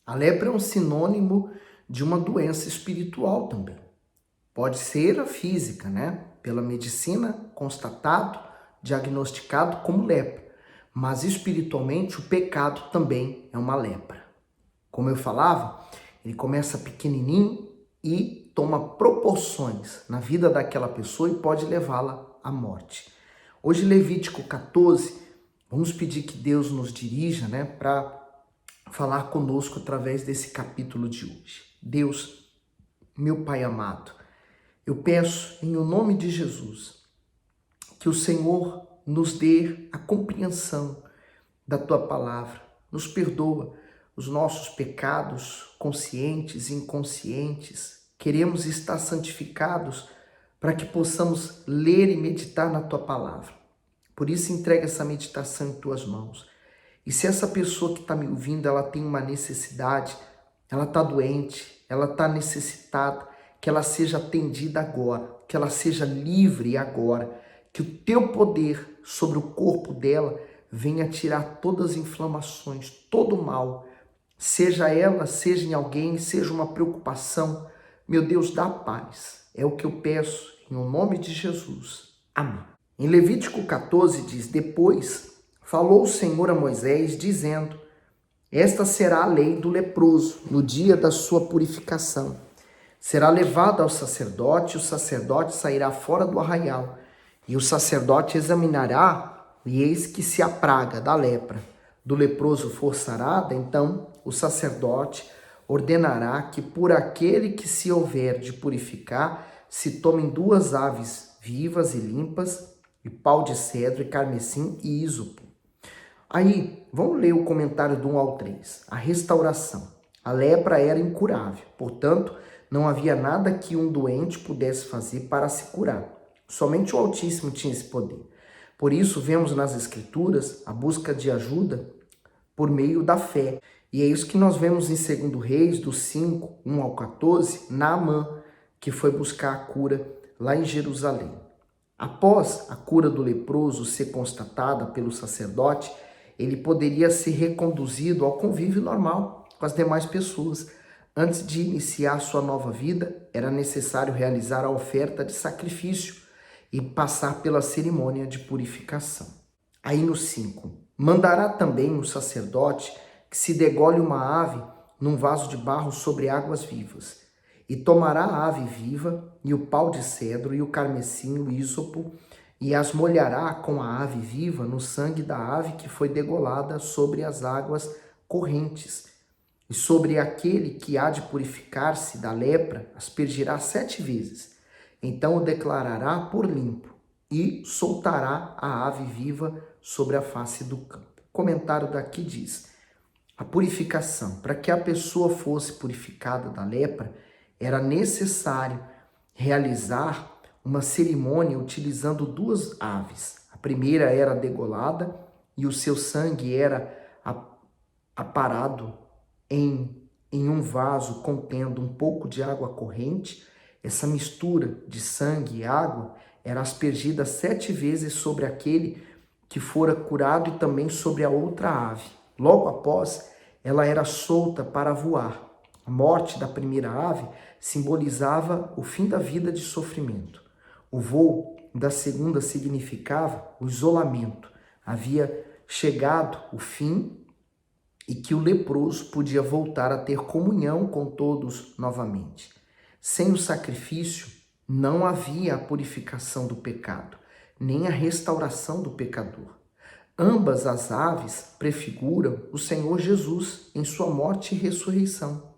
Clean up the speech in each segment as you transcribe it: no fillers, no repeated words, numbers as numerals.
A lepra é um sinônimo de uma doença espiritual também. Pode ser a física, né? Pela medicina, constatado, diagnosticado como lepra. Mas espiritualmente, o pecado também é uma lepra. Como eu falava, ele começa pequenininho e toma proporções na vida daquela pessoa e pode levá-la à morte. Hoje, Levítico 14, vamos pedir que Deus nos dirija, né, para falar conosco através desse capítulo de hoje. Deus, meu Pai amado, eu peço em o nome de Jesus que o Senhor nos dê a compreensão da tua palavra, nos perdoa os nossos pecados conscientes e inconscientes. Queremos estar santificados para que possamos ler e meditar na tua palavra. Por isso, entrega essa meditação em tuas mãos. E se essa pessoa que está me ouvindo, ela tem uma necessidade, ela está doente, ela está necessitada, que ela seja atendida agora, que ela seja livre agora, que o teu poder sobre o corpo dela venha tirar todas as inflamações, todo o mal, seja ela, seja em alguém, seja uma preocupação. Meu Deus, dá paz. É o que eu peço em nome de Jesus. Amém. Em Levítico 14 diz: depois falou o Senhor a Moisés, dizendo: esta será a lei do leproso no dia da sua purificação. Será levado ao sacerdote, e o sacerdote sairá fora do arraial, e o sacerdote examinará, e eis que se a praga da lepra do leproso for sarada, então o sacerdote ordenará que por aquele que se houver de purificar, se tomem 2 aves vivas e limpas, e pau de cedro, e carmesim e ísopo. Aí, vamos ler o comentário do 1 ao 3. A restauração. A lepra era incurável, portanto, não havia nada que um doente pudesse fazer para se curar. Somente o Altíssimo tinha esse poder. Por isso, vemos nas Escrituras a busca de ajuda por meio da fé. E é isso que nós vemos em 2 Reis, do 5, 1 ao 14, Naamã, que foi buscar a cura lá em Jerusalém. Após a cura do leproso ser constatada pelo sacerdote, ele poderia ser reconduzido ao convívio normal com as demais pessoas. Antes de iniciar sua nova vida, era necessário realizar a oferta de sacrifício e passar pela cerimônia de purificação. Aí no 5, mandará também o sacerdote que se degole uma ave num vaso de barro sobre águas vivas, e tomará a ave viva, e o pau de cedro, e o carmesim, o ísopo, e as molhará com a ave viva no sangue da ave que foi degolada sobre as águas correntes. E sobre aquele que há de purificar-se da lepra, aspergirá 7 vezes. Então o declarará por limpo, e soltará a ave viva sobre a face do campo. O comentário daqui diz: a purificação. Para que a pessoa fosse purificada da lepra, era necessário realizar uma cerimônia utilizando 2 aves. A primeira era degolada e o seu sangue era aparado em um vaso contendo um pouco de água corrente. Essa mistura de sangue e água era aspergida 7 vezes sobre aquele que fora curado e também sobre a outra ave. Logo após, ela era solta para voar. A morte da primeira ave simbolizava o fim da vida de sofrimento. O voo da segunda significava o isolamento. Havia chegado o fim e que o leproso podia voltar a ter comunhão com todos novamente. Sem o sacrifício, não havia a purificação do pecado, nem a restauração do pecador. Ambas as aves prefiguram o Senhor Jesus em sua morte e ressurreição.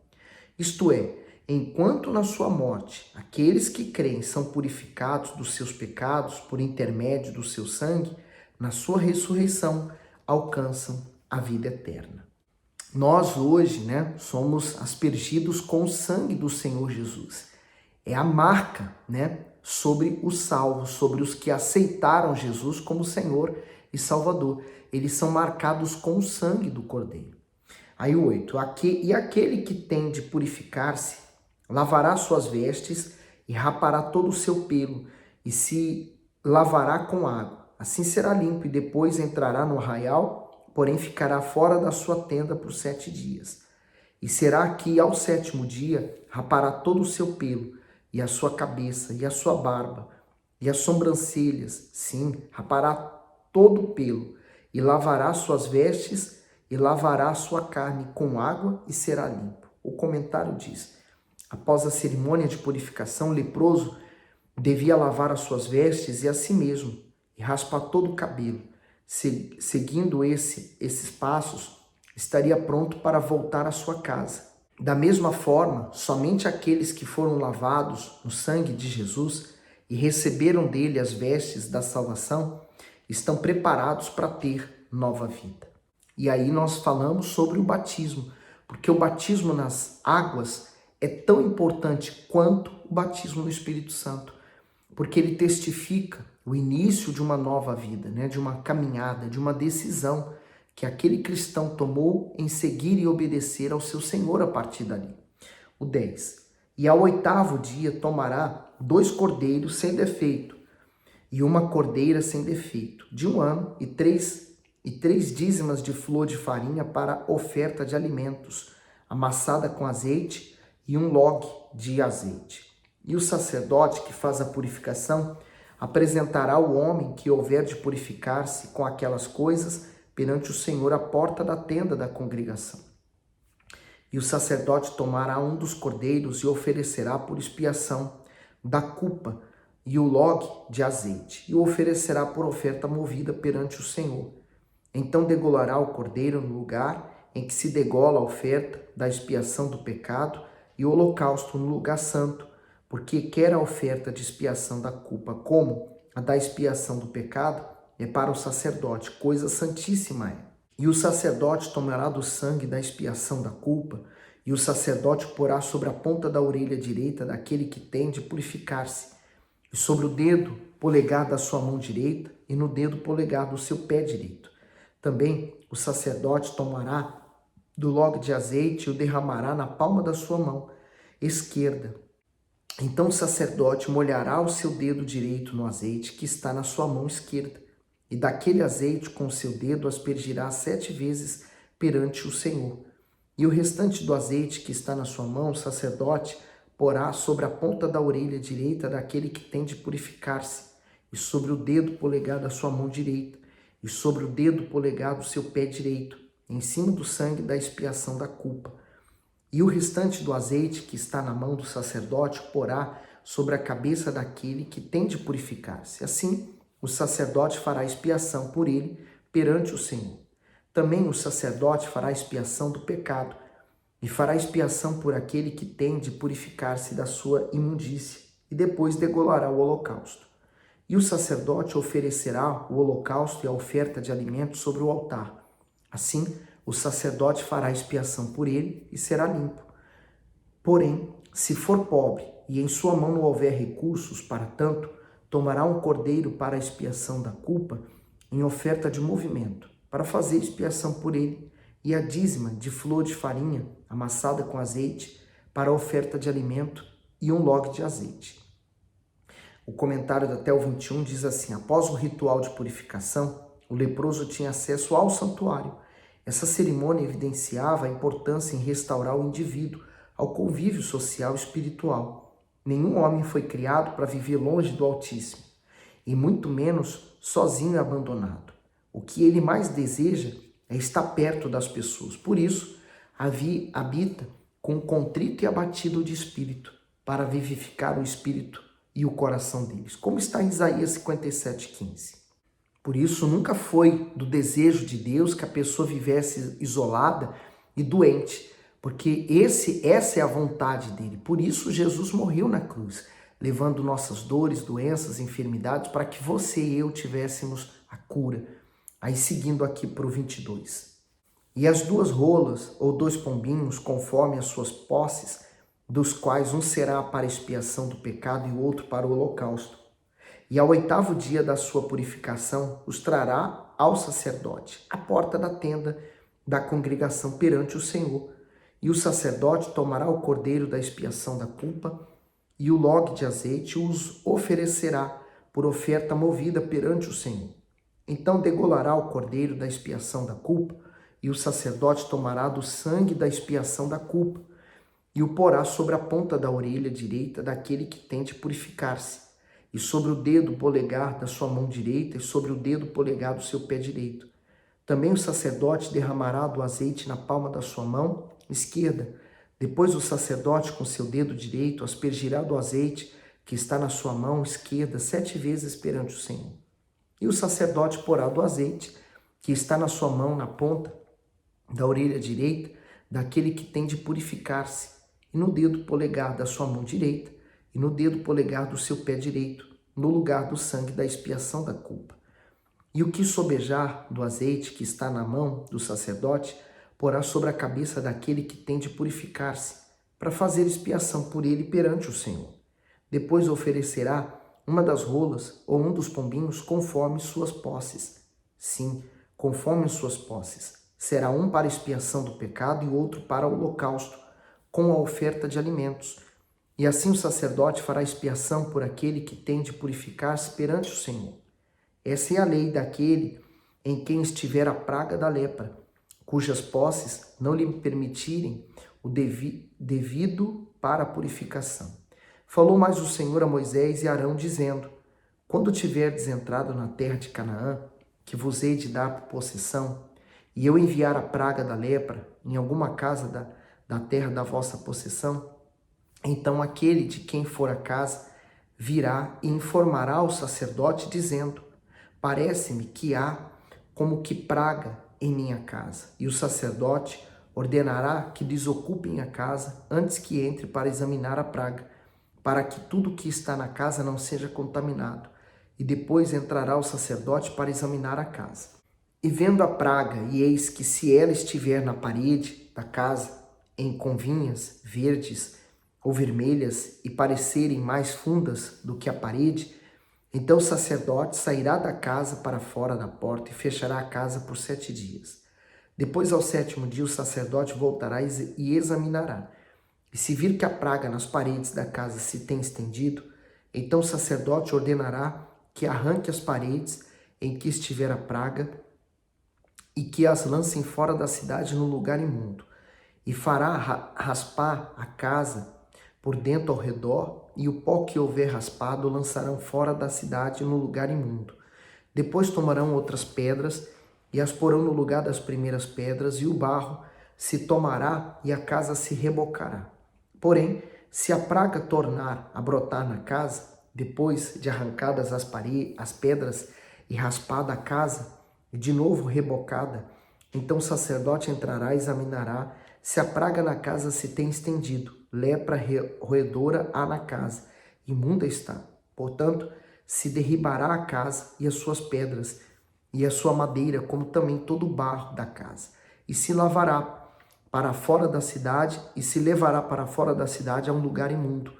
Isto é, enquanto na sua morte aqueles que creem são purificados dos seus pecados por intermédio do seu sangue, na sua ressurreição alcançam a vida eterna. Nós hoje, somos aspergidos com o sangue do Senhor Jesus. É a marca, sobre os salvos, sobre os que aceitaram Jesus como Senhor e Salvador. Eles são marcados com o sangue do Cordeiro. Aí o 8. E aquele que tem de purificar-se, lavará suas vestes e rapará todo o seu pelo e se lavará com água. Assim será limpo e depois entrará no arraial, porém ficará fora da sua tenda por 7 dias. E será que ao 7º dia rapará todo o seu pelo, e a sua cabeça, e a sua barba, e as sobrancelhas, sim, rapará todo o pelo, e lavará suas vestes, e lavará sua carne com água, e será limpo. O comentário diz: após a cerimônia de purificação, o leproso devia lavar as suas vestes e a si mesmo, e raspar todo o cabelo. Seguindo esses passos, estaria pronto para voltar à sua casa. Da mesma forma, somente aqueles que foram lavados no sangue de Jesus e receberam dele as vestes da salvação estão preparados para ter nova vida. E aí nós falamos sobre o batismo, porque o batismo nas águas é tão importante quanto o batismo no Espírito Santo, porque ele testifica o início de uma nova vida, né? De uma caminhada, de uma decisão que aquele cristão tomou em seguir e obedecer ao seu Senhor a partir dali. O 10. E ao 8º dia tomará 2 cordeiros sem defeito e uma cordeira sem defeito, de 1 ano, e três dízimas de flor de farinha para oferta de alimentos, amassada com azeite, e 1 log de azeite. E o sacerdote que faz a purificação apresentará o homem que houver de purificar-se com aquelas coisas perante o Senhor à porta da tenda da congregação. E o sacerdote tomará um dos cordeiros e oferecerá por expiação da culpa e o log de azeite, e o oferecerá por oferta movida perante o Senhor. Então degolará o cordeiro no lugar em que se degola a oferta da expiação do pecado e o holocausto no lugar santo, porque quer a oferta de expiação da culpa como a da expiação do pecado é para o sacerdote, coisa santíssima é. E o sacerdote tomará do sangue da expiação da culpa, e o sacerdote porá sobre a ponta da orelha direita daquele que tem de purificar-se, e sobre o dedo polegar da sua mão direita, e no dedo polegar do seu pé direito. Também o sacerdote tomará do log de azeite e o derramará na palma da sua mão esquerda. Então o sacerdote molhará o seu dedo direito no azeite que está na sua mão esquerda, e daquele azeite com o seu dedo aspergirá 7 vezes perante o Senhor. E o restante do azeite que está na sua mão, o sacerdote porá sobre a ponta da orelha direita daquele que tem de purificar-se, e sobre o dedo polegar da sua mão direita, e sobre o dedo polegar do seu pé direito, em cima do sangue da expiação da culpa. E o restante do azeite que está na mão do sacerdote porá sobre a cabeça daquele que tem de purificar-se. Assim, o sacerdote fará expiação por ele perante o Senhor. Também o sacerdote fará expiação do pecado e fará expiação por aquele que tem de purificar-se da sua imundícia, e depois degolará o holocausto. E o sacerdote oferecerá o holocausto e a oferta de alimentos sobre o altar. Assim, o sacerdote fará expiação por ele e será limpo. Porém, se for pobre e em sua mão não houver recursos para tanto, tomará um cordeiro para a expiação da culpa em oferta de movimento, para fazer expiação por ele, e a dízima de flor de farinha amassada com azeite para a oferta de alimento e 1 log de azeite. O comentário até o 21 diz assim: após o ritual de purificação, o leproso tinha acesso ao santuário. Essa cerimônia evidenciava a importância em restaurar o indivíduo ao convívio social e espiritual. Nenhum homem foi criado para viver longe do Altíssimo, e muito menos sozinho e abandonado. O que ele mais deseja é estar perto das pessoas. Por isso, habita com contrito e abatido de espírito, para vivificar o espírito e o coração deles, como está em Isaías 57:15. Por isso, nunca foi do desejo de Deus que a pessoa vivesse isolada e doente, porque essa é a vontade dele. Por isso, Jesus morreu na cruz, levando nossas dores, doenças, enfermidades, para que você e eu tivéssemos a cura. Aí, seguindo aqui para o 22. E as 2 rolas, ou 2 pombinhos, conforme as suas posses, dos quais um será para expiação do pecado e o outro para o holocausto. E ao 8º dia da sua purificação, os trará ao sacerdote, à porta da tenda da congregação perante o Senhor. E o sacerdote tomará o cordeiro da expiação da culpa e o log de azeite e os oferecerá por oferta movida perante o Senhor. Então degolará o cordeiro da expiação da culpa e o sacerdote tomará do sangue da expiação da culpa, e o porá sobre a ponta da orelha direita daquele que tente purificar-se, e sobre o dedo polegar da sua mão direita, e sobre o dedo polegar do seu pé direito. Também o sacerdote derramará do azeite na palma da sua mão esquerda. Depois o sacerdote, com seu dedo direito, aspergirá do azeite que está na sua mão esquerda 7 vezes perante o Senhor. E o sacerdote porá do azeite que está na sua mão na ponta da orelha direita daquele que tem de purificar-se, e no dedo polegar da sua mão direita, e no dedo polegar do seu pé direito, no lugar do sangue da expiação da culpa. E o que sobejar do azeite que está na mão do sacerdote, porá sobre a cabeça daquele que tem de purificar-se, para fazer expiação por ele perante o Senhor. Depois oferecerá uma das rolas ou um dos pombinhos conforme suas posses. Sim, conforme suas posses. Será um para expiação do pecado e outro para o holocausto, com a oferta de alimentos. E assim o sacerdote fará expiação por aquele que tem de purificar-se perante o Senhor. Essa é a lei daquele em quem estiver a praga da lepra, cujas posses não lhe permitirem o devido para a purificação. Falou mais o Senhor a Moisés e Arão, dizendo: quando tiverdes entrado na terra de Canaã, que vos hei de dar por possessão, e eu enviar a praga da lepra em alguma casa da terra da vossa possessão, então aquele de quem for a casa virá e informará ao sacerdote, dizendo: parece-me que há como que praga em minha casa. E o sacerdote ordenará que desocupem a casa antes que entre para examinar a praga, para que tudo que está na casa não seja contaminado. E depois entrará o sacerdote para examinar a casa. E vendo a praga, e eis que se ela estiver na parede da casa, em convinhas verdes ou vermelhas, e parecerem mais fundas do que a parede, então o sacerdote sairá da casa para fora da porta e fechará a casa por 7 dias. Depois, ao 7º dia, o sacerdote voltará e examinará. E se vir que a praga nas paredes da casa se tem estendido, então o sacerdote ordenará que arranque as paredes em que estiver a praga e que as lancem fora da cidade no lugar imundo. E fará raspar a casa por dentro ao redor, e o pó que houver raspado lançarão fora da cidade no lugar imundo. Depois tomarão outras pedras e as porão no lugar das primeiras pedras, e o barro se tomará e a casa se rebocará. Porém, se a praga tornar a brotar na casa, depois de arrancadas as pedras e raspada a casa, e de novo rebocada, então o sacerdote entrará e examinará se a praga na casa se tem estendido. Lepra roedora há na casa, imunda está. Portanto, se derribará a casa e as suas pedras, e a sua madeira, como também todo o barro da casa, e se lavará para fora da cidade, e se levará para fora da cidade a um lugar imundo.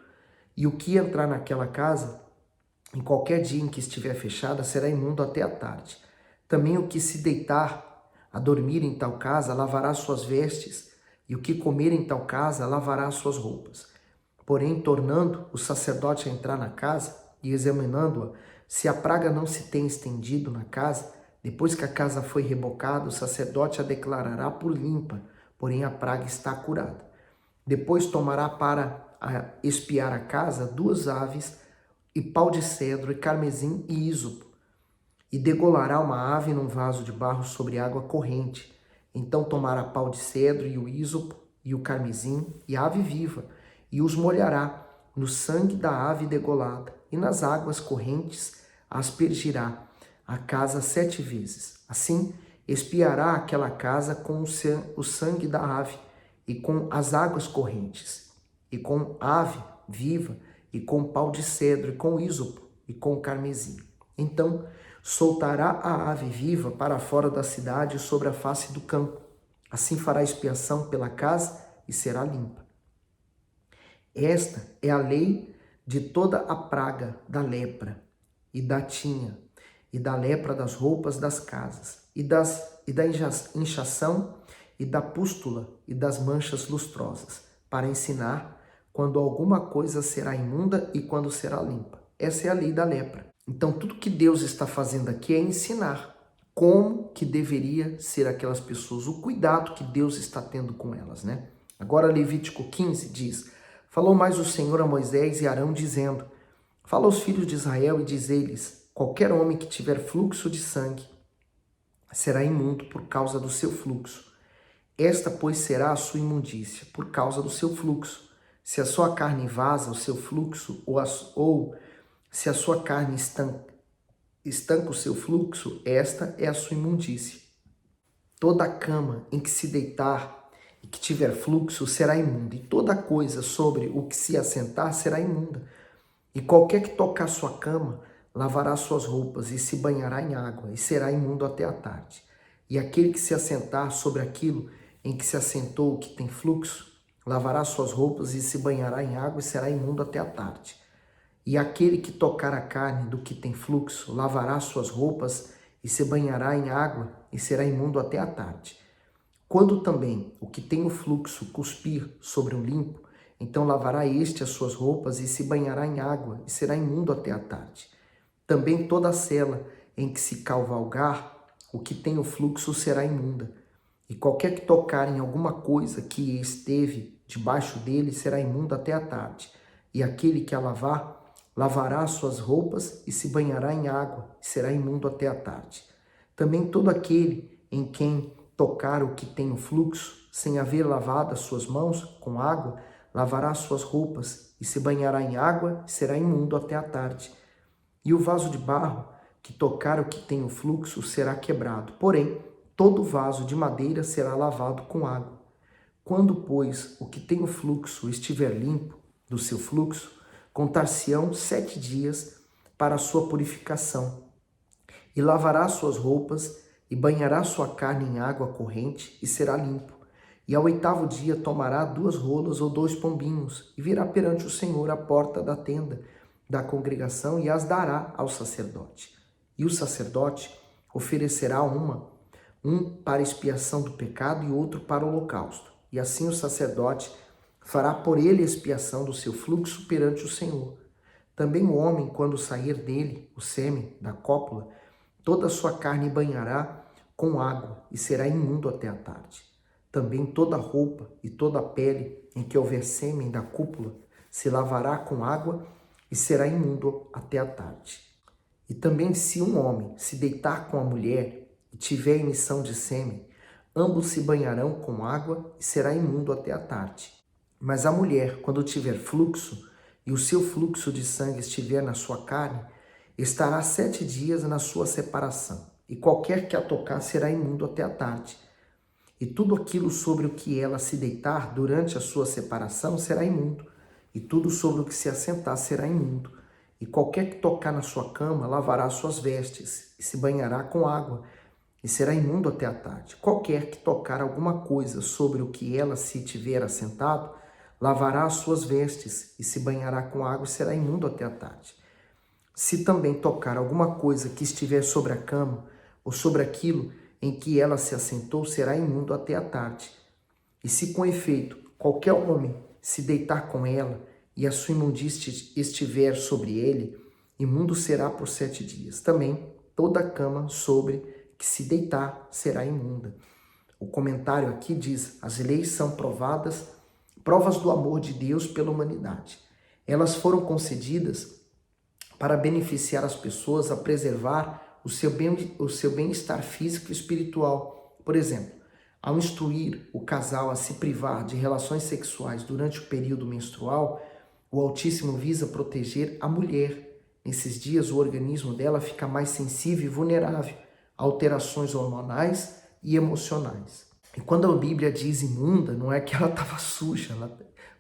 E o que entrar naquela casa, em qualquer dia em que estiver fechada, será imundo até a tarde. Também o que se deitar a dormir em tal casa, lavará suas vestes, e o que comer em tal casa, lavará suas roupas. Porém, tornando o sacerdote a entrar na casa e examinando-a, se a praga não se tem estendido na casa, depois que a casa foi rebocada, o sacerdote a declarará por limpa, porém a praga está curada. Depois tomará para espiar a casa 2 aves, e pau de cedro, e carmesim e ísopo, e degolará uma ave num vaso de barro sobre água corrente. Então tomará pau de cedro e o ísopo e o carmesim e a ave viva, e os molhará no sangue da ave degolada, e nas águas correntes aspergirá a casa 7 vezes. Assim espiará aquela casa com o sangue da ave, e com as águas correntes, e com a ave viva, e com pau de cedro, e com ísopo, e com carmesim. Então soltará a ave viva para fora da cidade sobre a face do campo. Assim fará expiação pela casa e será limpa. Esta é a lei de toda a praga da lepra, e da tinha, e da lepra das roupas das casas, e da inchação, e da pústula, e das manchas lustrosas, para ensinar quando alguma coisa será imunda e quando será limpa. Essa é a lei da lepra. Então, tudo que Deus está fazendo aqui é ensinar como que deveria ser aquelas pessoas, o cuidado que Deus está tendo com elas, né? Agora Levítico 15 diz: falou mais o Senhor a Moisés e Arão, dizendo: fala aos filhos de Israel e diz-lhes: qualquer homem que tiver fluxo de sangue será imundo por causa do seu fluxo. Esta, pois, será a sua imundícia, por causa do seu fluxo. Se a sua carne vaza o seu fluxo, ou se a sua carne estanca o seu fluxo, esta é a sua imundícia. Toda a cama em que se deitar e que tiver fluxo será imunda, e toda coisa sobre o que se assentar será imunda. E qualquer que tocar sua cama lavará suas roupas e se banhará em água, e será imundo até a tarde. E aquele que se assentar sobre aquilo em que se assentou o que tem fluxo, lavará suas roupas e se banhará em água, e será imundo até a tarde. E aquele que tocar a carne do que tem fluxo, lavará suas roupas e se banhará em água, e será imundo até a tarde. Quando também o que tem o fluxo cuspir sobre o limpo, então lavará este as suas roupas e se banhará em água, e será imundo até a tarde. Também toda a sela em que se cavalgar, o que tem o fluxo será imunda. E qualquer que tocar em alguma coisa que esteve debaixo dele será imundo até a tarde. E aquele que a lavar, lavará as suas roupas e se banhará em água, e será imundo até a tarde. Também todo aquele em quem tocar o que tem o fluxo, sem haver lavado as suas mãos com água, lavará as suas roupas e se banhará em água, e será imundo até a tarde. E o vaso de barro que tocar o que tem o fluxo será quebrado. Porém, todo vaso de madeira será lavado com água. Quando, pois, o que tem o fluxo estiver limpo do seu fluxo, contar-se-ão 7 dias para a sua purificação. E lavará suas roupas e banhará sua carne em água corrente e será limpo. E ao 8º dia tomará 2 rolas ou 2 pombinhos e virá perante o Senhor à porta da tenda da congregação e as dará ao sacerdote. E o sacerdote oferecerá um para expiação do pecado e outro para o holocausto. E assim o sacerdote fará por ele expiação do seu fluxo perante o Senhor. Também o homem, quando sair dele o sêmen da cópula, toda a sua carne banhará com água e será imundo até a tarde. Também toda a roupa e toda a pele em que houver sêmen da cúpula se lavará com água e será imundo até a tarde. E também se um homem se deitar com a mulher e tiver emissão de sêmen, ambos se banharão com água e será imundo até a tarde. Mas a mulher, quando tiver fluxo e o seu fluxo de sangue estiver na sua carne, estará 7 dias na sua separação, e qualquer que a tocar será imundo até a tarde. E tudo aquilo sobre o que ela se deitar durante a sua separação será imundo, e tudo sobre o que se assentar será imundo. E qualquer que tocar na sua cama lavará suas vestes, e se banhará com água, e será imundo até a tarde. Qualquer que tocar alguma coisa sobre o que ela se tiver assentado, lavará as suas vestes, e se banhará com água, e será imundo até a tarde. Se também tocar alguma coisa que estiver sobre a cama, ou sobre aquilo em que ela se assentou, será imundo até a tarde. E se com efeito qualquer homem se deitar com ela, e a sua imundícia estiver sobre ele, imundo será por 7 dias. Também toda a cama sobre que se deitar será imunda. O comentário aqui diz: as leis são provas do amor de Deus pela humanidade. Elas foram concedidas para beneficiar as pessoas a preservar o seu bem-estar físico e espiritual. Por exemplo, ao instruir o casal a se privar de relações sexuais durante o período menstrual, o Altíssimo visa proteger a mulher. Nesses dias, o organismo dela fica mais sensível e vulnerável a alterações hormonais e emocionais. E quando a Bíblia diz imunda, não é que ela estava suja.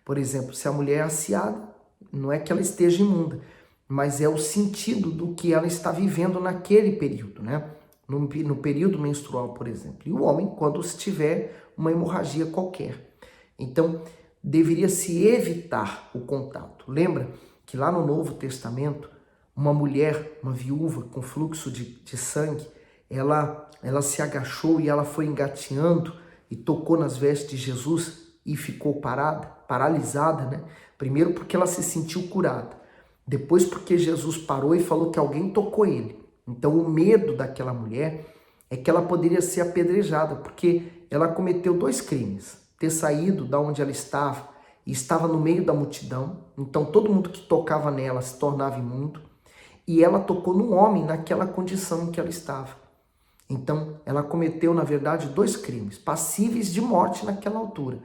Por exemplo, se a mulher é asseada, não é que ela esteja imunda, mas é o sentido do que ela está vivendo naquele período, né? No período menstrual, por exemplo. E o homem, quando tiver uma hemorragia qualquer. Então, deveria se evitar o contato. Lembra que lá no Novo Testamento, uma mulher, uma viúva com fluxo de sangue, ela se agachou e ela foi engateando e tocou nas vestes de Jesus e ficou paralisada, né? Primeiro porque ela se sentiu curada. Depois porque Jesus parou e falou que alguém tocou ele. Então o medo daquela mulher é que ela poderia ser apedrejada, porque ela cometeu 2 crimes. Ter saído da onde ela estava e estava no meio da multidão, então todo mundo que tocava nela se tornava imundo, e ela tocou no homem naquela condição em que ela estava. Então ela cometeu, na verdade, 2 crimes, passíveis de morte naquela altura.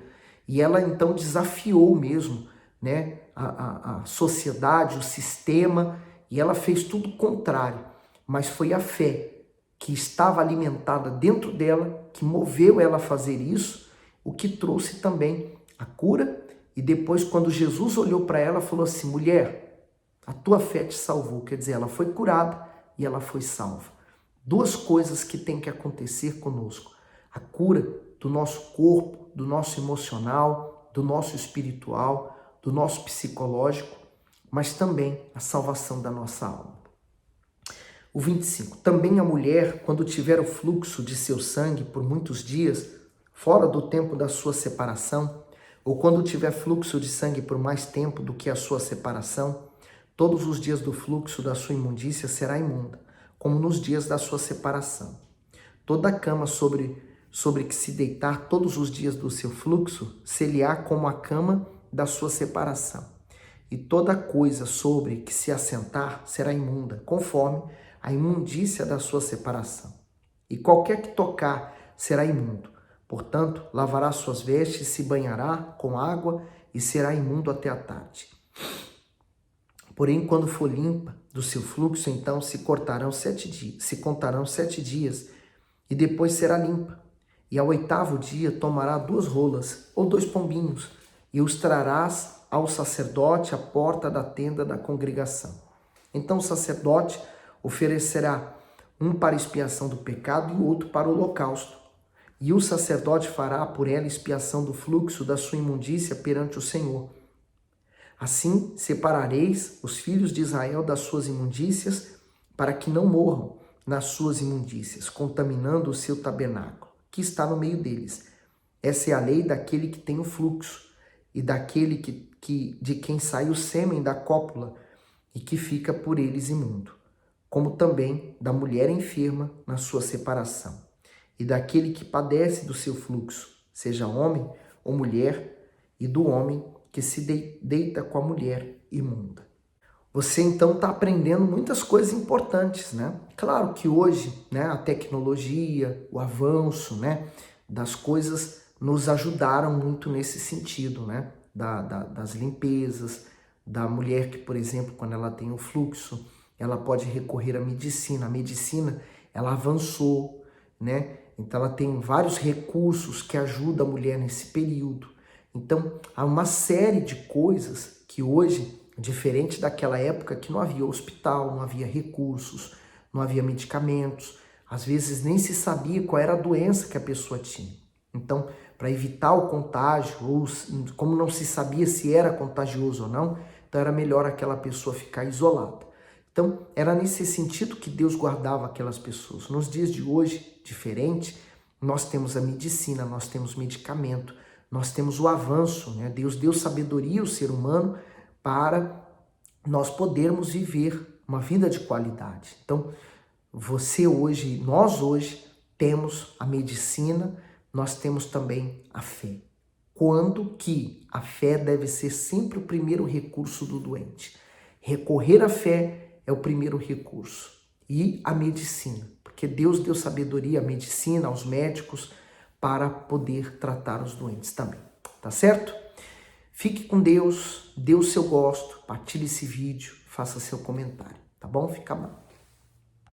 E ela então desafiou mesmo, né, a sociedade, o sistema, e ela fez tudo o contrário. Mas foi a fé que estava alimentada dentro dela, que moveu ela a fazer isso, o que trouxe também a cura. E depois, quando Jesus olhou para ela, falou assim: mulher, a tua fé te salvou. Quer dizer, ela foi curada e ela foi salva. 2 coisas que tem que acontecer conosco: a cura do nosso corpo, do nosso emocional, do nosso espiritual, do nosso psicológico, mas também a salvação da nossa alma. O 25. Também a mulher, quando tiver o fluxo de seu sangue por muitos dias, fora do tempo da sua separação, ou quando tiver fluxo de sangue por mais tempo do que a sua separação, todos os dias do fluxo da sua imundícia será imunda, como nos dias da sua separação. Toda a cama sobre que se deitar todos os dias do seu fluxo, se-lhe-á como a cama da sua separação. E toda coisa sobre que se assentar será imunda, conforme a imundícia da sua separação. E qualquer que tocar será imundo. Portanto, lavará suas vestes, se banhará com água e será imundo até a tarde. Porém, quando for limpa do seu fluxo, então se contarão 7 dias, e depois será limpa. E ao 8º dia tomará 2 rolas ou 2 pombinhos, e os trarás ao sacerdote à porta da tenda da congregação. Então o sacerdote oferecerá um para expiação do pecado e outro para o holocausto. E o sacerdote fará por ela expiação do fluxo da sua imundícia perante o Senhor. Assim separareis os filhos de Israel das suas imundícias, para que não morram nas suas imundícias, contaminando o seu tabernáculo, que está no meio deles. Essa é a lei daquele que tem o fluxo, e daquele de quem sai o sêmen da cópula, e que fica por eles imundo, como também da mulher enferma na sua separação, e daquele que padece do seu fluxo, seja homem ou mulher, e do homem que se deita com a mulher imunda. Você então está aprendendo muitas coisas importantes, né? Claro que hoje, né, a tecnologia, o avanço, né, das coisas nos ajudaram muito nesse sentido, né? Das limpezas, da mulher que, por exemplo, quando ela tem o fluxo, ela pode recorrer à medicina. A medicina, ela avançou, né? Então ela tem vários recursos que ajudam a mulher nesse período. Então há uma série de coisas que hoje, diferente daquela época que não havia hospital, não havia recursos, não havia medicamentos, às vezes nem se sabia qual era a doença que a pessoa tinha. Então, para evitar o contágio, ou como não se sabia se era contagioso ou não, então era melhor aquela pessoa ficar isolada. Então, era nesse sentido que Deus guardava aquelas pessoas. Nos dias de hoje, diferente, nós temos a medicina, nós temos medicamento, nós temos o avanço, né? Deus deu sabedoria ao ser humano para nós podermos viver uma vida de qualidade. Então, nós hoje temos a medicina, nós temos também a fé. Quando que a fé deve ser sempre o primeiro recurso do doente. Recorrer à fé é o primeiro recurso. E a medicina, porque Deus deu sabedoria à medicina, aos médicos, para poder tratar os doentes também. Tá certo? Fique com Deus, dê o seu gosto, partilhe esse vídeo, faça seu comentário, tá bom? Fica bom.